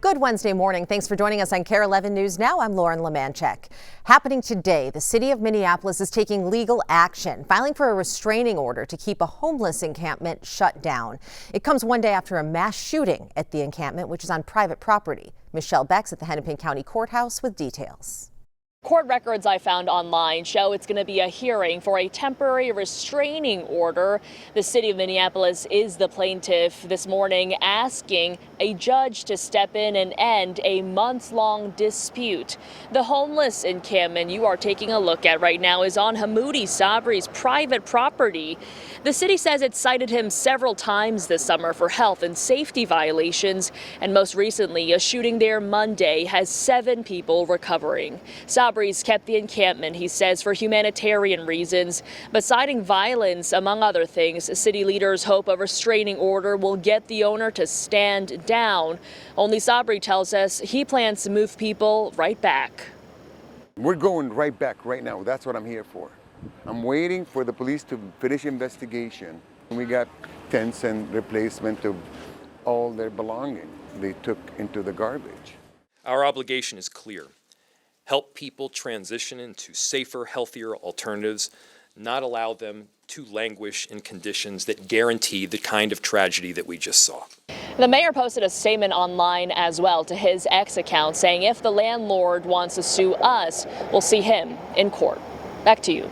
Good Wednesday morning. Thanks for joining us on KARE 11 News Now. I'm Lauren Lemanchek. Happening today, the city of Minneapolis is taking legal action, filing for a restraining order to keep a homeless encampment shut down. It comes one day after a mass shooting at the encampment, which is on private property. Michelle Beck's at the Hennepin County Courthouse with details. Court records I found online show it's going to be a hearing for a temporary restraining order. The city of Minneapolis is the plaintiff this morning, asking a judge to step in and end a months-long dispute. The homeless encampment you are taking a look at right now is on Hamoudi Sabri's private property. The city says it cited him several times this summer for health and safety violations, and most recently a shooting there Monday has 7 people recovering. Sabri's kept the encampment, he says, for humanitarian reasons, but citing violence, among other things. City leaders hope a restraining order will get the owner to stand down. Only Sabri tells us he plans to move people right back. We're going right back right now. That's what I'm here for. I'm waiting for the police to finish investigation. We got tents and replacement of all their belongings they took into the garbage. Our obligation is clear. Help people transition into safer, healthier alternatives, not allow them to languish in conditions that guarantee the kind of tragedy that we just saw. The mayor posted a statement online as well to his X account saying if the landlord wants to sue us, we'll see him in court. Back to you.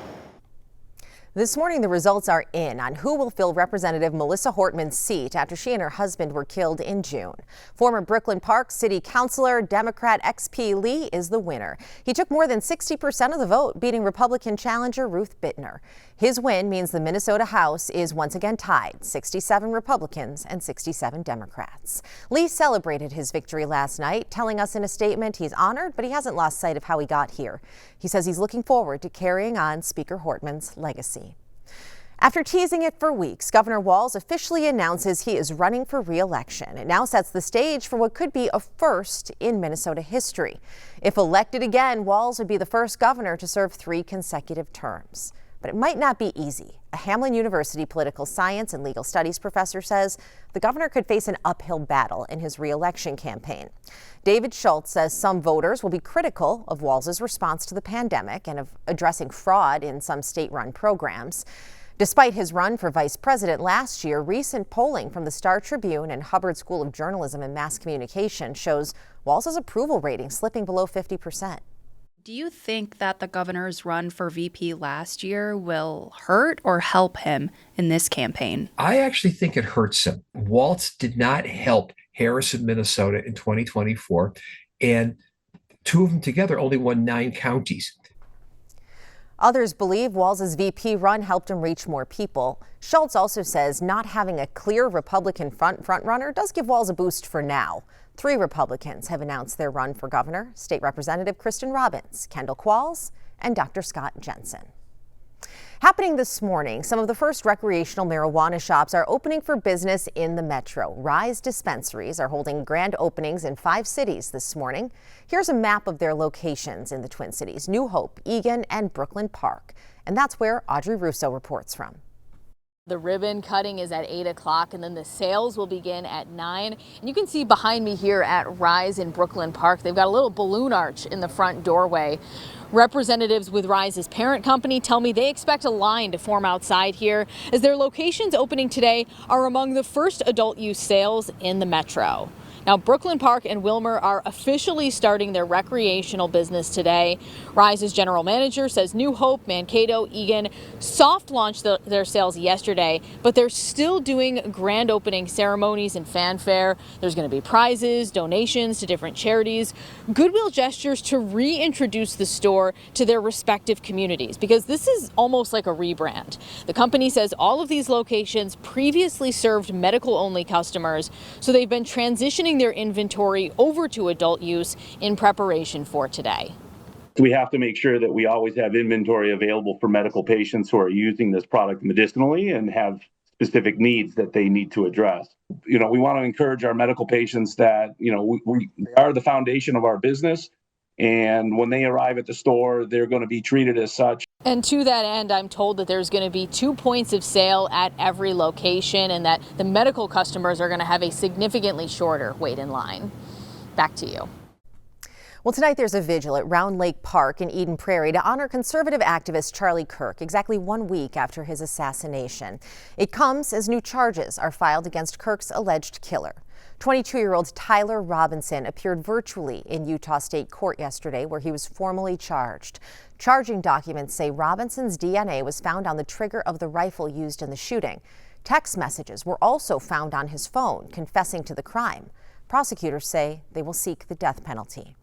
This morning, the results are in on who will fill Representative Melissa Hortman's seat after she and her husband were killed in June. Former Brooklyn Park City Councilor, Democrat XP Lee is the winner. He took more than 60% of the vote, beating Republican challenger Ruth Bittner. His win means the Minnesota House is once again tied, 67 Republicans and 67 Democrats. Lee celebrated his victory last night, telling us in a statement he's honored, but he hasn't lost sight of how he got here. He says he's looking forward to carrying on Speaker Hortman's legacy. After teasing it for weeks, Governor Walz officially announces he is running for re-election. It now sets the stage for what could be a first in Minnesota history. If elected again, Walz would be the first governor to serve 3 consecutive terms. But it might not be easy. A Hamline University political science and legal studies professor says the governor could face an uphill battle in his re-election campaign. David Schultz says some voters will be critical of Walz's response to the pandemic and of addressing fraud in some state-run programs. Despite his run for vice president last year, recent polling from the Star Tribune and Hubbard School of Journalism and Mass Communication shows Walz's approval rating slipping below 50%. Do you think that the governor's run for VP last year will hurt or help him in this campaign? I actually think it hurts him. Walz did not help Harrison, Minnesota in 2024, and 2 of them together only won 9 counties. Others believe Walz's VP run helped him reach more people. Schultz also says not having a clear Republican frontrunner does give Walz a boost for now. 3 Republicans have announced their run for governor: State Representative Kristen Robbins, Kendall Qualls, and Dr. Scott Jensen. Happening this morning, some of the first recreational marijuana shops are opening for business in the metro. Rise dispensaries are holding grand openings in 5 cities this morning. Here's a map of their locations in the Twin Cities: New Hope, Eagan, and Brooklyn Park. And that's where Audrey Russo reports from. The ribbon cutting is at 8 o'clock, and then the sales will begin at 9. And you can see behind me here at Rise in Brooklyn Park, they've got a little balloon arch in the front doorway. Representatives with Rise's parent company tell me they expect a line to form outside here, as their locations opening today are among the first adult use sales in the metro. Now, Brooklyn Park and Wilmer are officially starting their recreational business today. Rise's general manager says New Hope, Mankato, Eagan soft launched their sales yesterday, but they're still doing grand opening ceremonies and fanfare. There's going to be prizes, donations to different charities, goodwill gestures to reintroduce the store to their respective communities, because this is almost like a rebrand. The company says all of these locations previously served medical-only customers, so they've been transitioning their inventory over to adult use in preparation for today. We have to make sure that we always have inventory available for medical patients who are using this product medicinally and have specific needs that they need to address. We want to encourage our medical patients that, we are the foundation of our business. And when they arrive at the store, they're going to be treated as such. And to that end, I'm told that there's going to be 2 points of sale at every location, and that the medical customers are going to have a significantly shorter wait in line. back to you. Well, tonight there's a vigil at Round Lake Park in Eden Prairie to honor conservative activist Charlie Kirk, exactly 1 week after his assassination. It comes as new charges are filed against Kirk's alleged killer. 22-year-old Tyler Robinson appeared virtually in Utah State Court yesterday, where he was formally charged. Charging documents say Robinson's DNA was found on the trigger of the rifle used in the shooting. Text messages were also found on his phone, confessing to the crime. Prosecutors say they will seek the death penalty.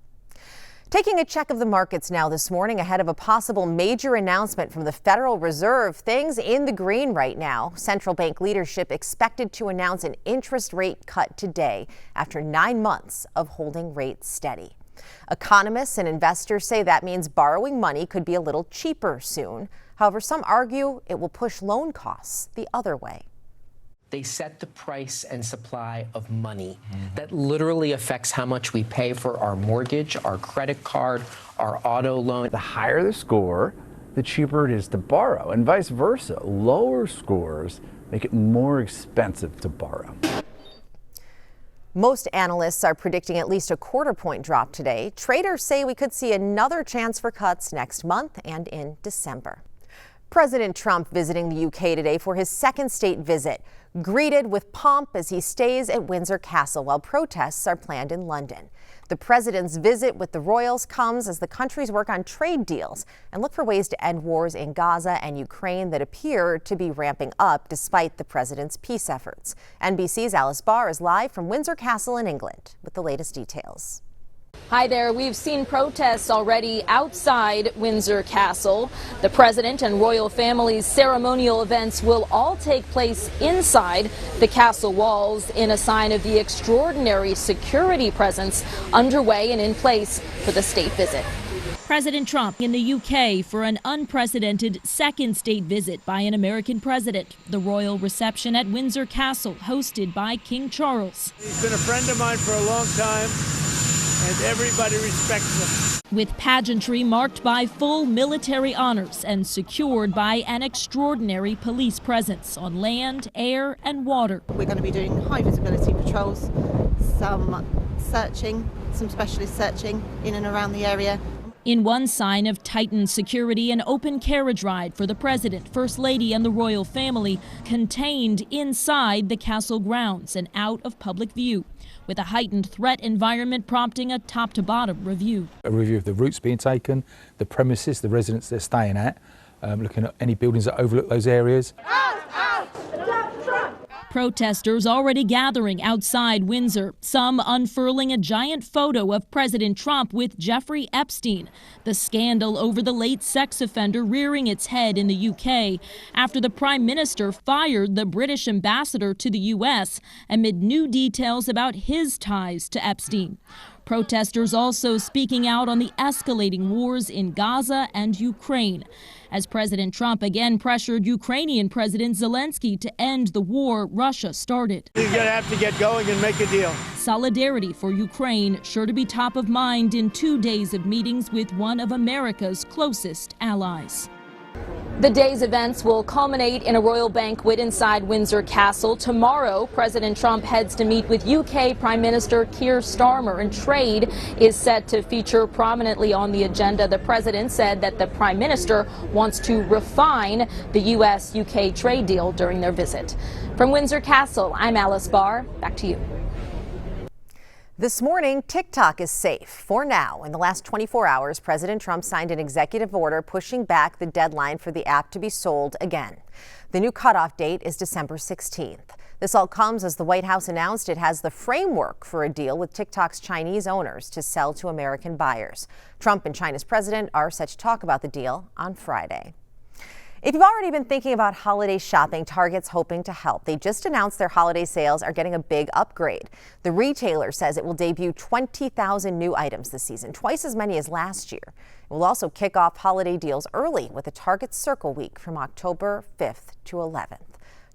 Taking a check of the markets now this morning ahead of a possible major announcement from the Federal Reserve. Things in the green right now. Central bank leadership expected to announce an interest rate cut today after 9 months of holding rates steady. Economists and investors say that means borrowing money could be a little cheaper soon. However, some argue it will push loan costs the other way. They set the price and supply of money. That literally affects how much we pay for our mortgage, our credit card, our auto loan. The higher the score, the cheaper it is to borrow, and vice versa. Lower scores make it more expensive to borrow. Most analysts are predicting at least a quarter-point drop today. Traders say we could see another chance for cuts next month and in December. President Trump visiting the UK today for his second state visit, greeted with pomp as he stays at Windsor Castle while protests are planned in London. The president's visit with the royals comes as the countries work on trade deals and look for ways to end wars in Gaza and Ukraine that appear to be ramping up despite the president's peace efforts. NBC's Alice Barr is live from Windsor Castle in England with the latest details. Hi there. We've seen protests already outside Windsor Castle. The president and royal family's ceremonial events will all take place inside the castle walls in a sign of the extraordinary security presence underway and in place for the state visit. President Trump in the UK for an unprecedented second state visit by an American president. The royal reception at Windsor Castle hosted by King Charles. He's been a friend of mine for a long time, and everybody respects him. With pageantry marked by full military honors and secured by an extraordinary police presence on land, air, and water. We're going to be doing high visibility patrols, some searching, some specialist searching in and around the area. In one sign of tightened security, an open carriage ride for the president, first lady, and the royal family contained inside the castle grounds and out of public view, with a heightened threat environment prompting a top-to-bottom review. A review of the routes being taken, the premises, the residents they're staying at, looking at any buildings that overlook those areas. Protesters already gathering outside Windsor, some unfurling a giant photo of President Trump with Jeffrey Epstein, the scandal over the late sex offender rearing its head in the UK after the Prime Minister fired the British ambassador to the U.S. amid new details about his ties to Epstein. Protesters also speaking out on the escalating wars in Gaza and Ukraine, as President Trump again pressured Ukrainian President Zelensky to end the war Russia started. He's going to have to get going and make a deal. Solidarity for Ukraine sure to be top of mind in 2 days of meetings with one of America's closest allies. The day's events will culminate in a royal banquet inside Windsor Castle. Tomorrow, President Trump heads to meet with UK Prime Minister Keir Starmer, and trade is set to feature prominently on the agenda. The president said that the Prime Minister wants to refine the U.S.-UK trade deal during their visit. From Windsor Castle, I'm Alice Barr. Back to you. This morning, TikTok is safe for now. In the last 24 hours, President Trump signed an executive order pushing back the deadline for the app to be sold again. The new cutoff date is December 16th. This all comes as the White House announced it has the framework for a deal with TikTok's Chinese owners to sell to American buyers. Trump and China's president are set to talk about the deal on Friday. If you've already been thinking about holiday shopping, Target's hoping to help. They just announced their holiday sales are getting a big upgrade. The retailer says it will debut 20,000 new items this season, twice as many as last year. It will also kick off holiday deals early with a Target Circle Week from October 5th to 11th.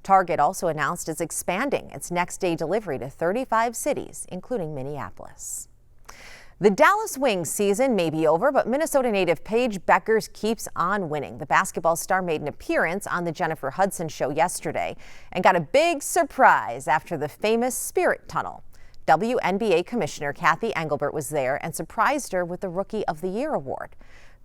Target also announced it's expanding its next day delivery to 35 cities, including Minneapolis. The Dallas Wings season may be over, but Minnesota native Paige Beckers keeps on winning. The basketball star made an appearance on the Jennifer Hudson show yesterday and got a big surprise after the famous Spirit Tunnel. WNBA Commissioner Kathy Engelbert was there and surprised her with the Rookie of the Year award.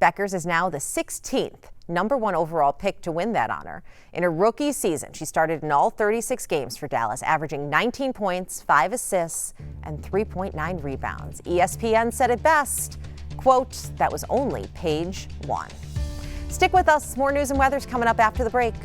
Beckers is now the 16th #1 overall pick to win that honor. In her rookie season, she started in all 36 games for Dallas, averaging 19 points, 5 assists, and 3.9 rebounds. ESPN said it best, quote, "That was only page 1." Stick with us. More news and weather's coming up after the break.